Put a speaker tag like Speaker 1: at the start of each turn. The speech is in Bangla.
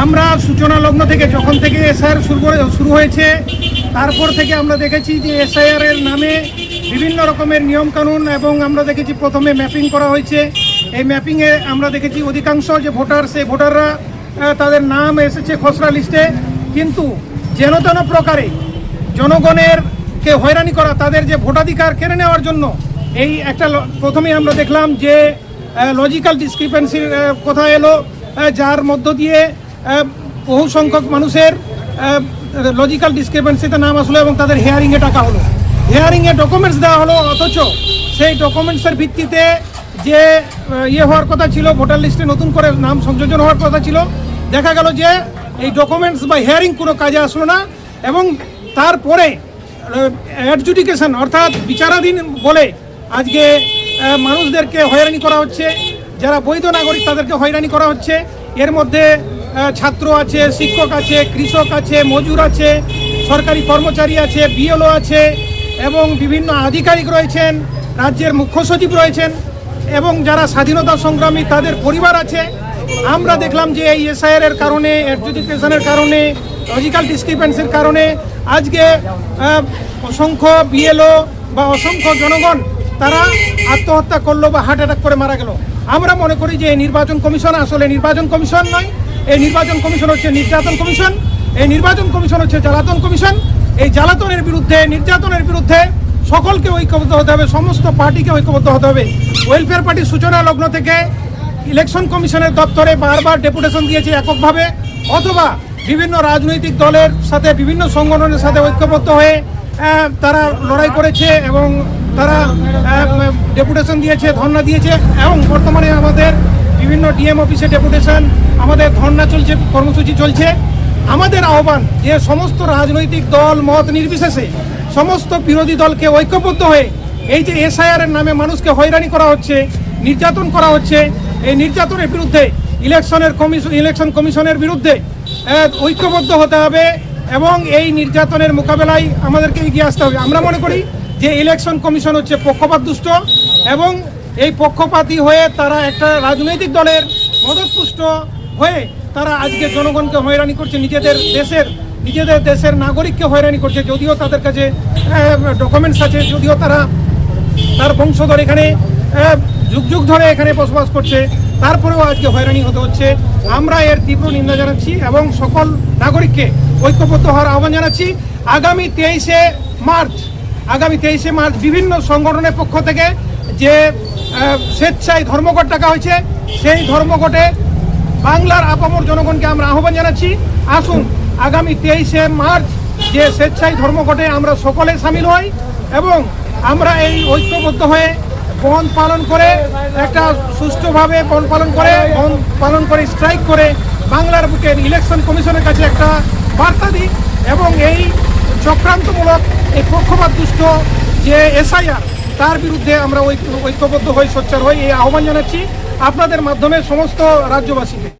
Speaker 1: আমরা সূচনা লগ্ন থেকে যখন থেকে এসআইআর শুরু হয়েছে তারপর থেকে আমরা দেখেছি যে এসআইআর এর নামে বিভিন্ন রকমের নিয়মকানুন এবং আমরা দেখেছি প্রথমে ম্যাপিং করা হয়েছে। এই ম্যাপিংয়ে আমরা দেখেছি অধিকাংশ যে ভোটার সেই ভোটাররা তাদের নাম এসেছে খসড়া লিস্টে, কিন্তু যেন তেন প্রকারে জনগণের কে হয়রানি করা, তাদের যে ভোটাধিকার কেড়ে নেওয়ার জন্য এই একটা প্রথমেই আমরা দেখলাম যে লজিক্যাল ডিসক্রিপেন্সির কথা এলো, যার মধ্য দিয়ে বহু সংখ্যক মানুষের লজিক্যাল ডিসক্রিপেন্সিতে নাম আসলো এবং তাদের হেয়ারিংয়ে টাকা হলো, হেয়ারিংয়ে ডকুমেন্টস দেওয়া হলো, অথচ সেই ডকুমেন্টসের ভিত্তিতে যে হওয়ার কথা ছিল, ভোটার লিস্টে নতুন করে নাম সংযোজন হওয়ার কথা ছিল, দেখা গেল যে এই ডকুমেন্টস বা হেয়ারিং কোনো কাজে আসলো না। এবং তারপরে অ্যাডজুডিকেশন অর্থাৎ বিচারাধীন বলে আজকে মানুষদেরকে হয়রানি করা হচ্ছে, যারা বৈধ নাগরিক তাদেরকে হয়রানি করা হচ্ছে। এর মধ্যে ছাত্র আছে, শিক্ষক আছে, কৃষক আছে, মজুর আছে, সরকারি কর্মচারী আছে, বিএলও আছে এবং বিভিন্ন আধিকারিক রয়েছেন, রাজ্যের মুখ্য সচিব রয়েছেন এবং যারা স্বাধীনতা সংগ্রামী তাদের পরিবার আছে। আমরা দেখলাম যে এই এসআইআর এর কারণে, অ্যাডজুডিকেশনের কারণে, লজিক্যাল ডিসক্রিপেন্সির কারণে আজকে অসংখ্য বিএলও বা অসংখ্য জনগণ তারা আত্মহত্যা করলো বা হার্ট অ্যাটাক করে মারা গেল। আমরা মনে করি যে এই নির্বাচন কমিশন আসলে নির্বাচন কমিশন নয়, এই নির্বাচন কমিশন হচ্ছে নির্যাতন কমিশন, এই নির্বাচন কমিশন হচ্ছে জ্বালাতন কমিশন। এই জ্বালাতনের বিরুদ্ধে, নির্যাতনের বিরুদ্ধে সকলকে ঐক্যবদ্ধ হতে হবে, সমস্ত পার্টিকে ঐক্যবদ্ধ হতে হবে। ওয়েলফেয়ার পার্টি সূচনা লগ্ন থেকে ইলেকশন কমিশনের দপ্তরে বারবার ডেপুটেশন দিয়েছে এককভাবে, অথবা বিভিন্ন রাজনৈতিক দলের সাথে, বিভিন্ন সংগঠনের সাথে ঐক্যবদ্ধ হয়ে তারা লড়াই করেছে এবং তারা ডেপুটেশন দিয়েছে, ধর্ণা দিয়েছে এবং বর্তমানে আমাদের বিভিন্ন ডিএম অফিসে ডেপুটেশন, আমাদের ধর্ণা চলছে, কর্মসূচি চলছে। আমাদের আহ্বান যে সমস্ত রাজনৈতিক দল মত নির্বিশেষে সমস্ত বিরোধী দলকে ঐক্যবদ্ধ হয়ে এই যে এসআইআর এর নামে মানুষকে হয়রানি করা হচ্ছে, নির্যাতন করা হচ্ছে, এই নির্যাতনের বিরুদ্ধে ইলেকশন কমিশনের বিরুদ্ধে ঐক্যবদ্ধ হতে হবে এবং এই নির্যাতনের মোকাবেলায় আমাদেরকে এগিয়ে আসতে হবে। আমরা মনে করি যে ইলেকশন কমিশন হচ্ছে পক্ষপাতদুষ্ট এবং এই পক্ষপাতী হয়ে তারা একটা রাজনৈতিক দলের মদতপুষ্ট হয়ে তারা আজকে জনগণকে হয়রানি করছে, নিজেদের দেশের নাগরিককে হয়রানি করছে। যদিও তাদের কাছে ডকুমেন্টস আছে, যদিও তার বংশধর এখানে যুগ যুগ ধরে এখানে বসবাস করছে, তারপরেও আজকে হয়রানি হতে হচ্ছে। আমরা এর তীব্র নিন্দা জানাচ্ছি এবং সকল নাগরিককে ঐক্যবদ্ধ হওয়ার আহ্বান জানাচ্ছি। আগামী 23শে মার্চ বিভিন্ন সংগঠনের পক্ষ থেকে যে স্বেচ্ছায় ধর্মঘট ডাকা হয়েছে, সেই ধর্মঘটে বাংলার আপামর জনগণকে আমরা আহ্বান জানাচ্ছি, আসুন আগামী 23শে মার্চ যে স্বেচ্ছায় ধর্মঘটে আমরা সকলে সামিল হই এবং আমরা এই ঐক্যবদ্ধ হয়ে বন্ধ পালন করে, একটা সুষ্ঠুভাবে বন্ধ পালন করে স্ট্রাইক করে বাংলার বুকের ইলেকশন কমিশনের কাছে একটা বার্তা দিই এবং এই চক্রান্তমূলক, এই পক্ষপাতদুষ্ট যে এসআইআর তার বিরুদ্ধে আমরা ঐক্যবদ্ধ হয়ে সোচ্চার হই, এই আহ্বান জানাচ্ছি আপনাদের মাধ্যমে সমস্ত রাজ্যবাসীকে।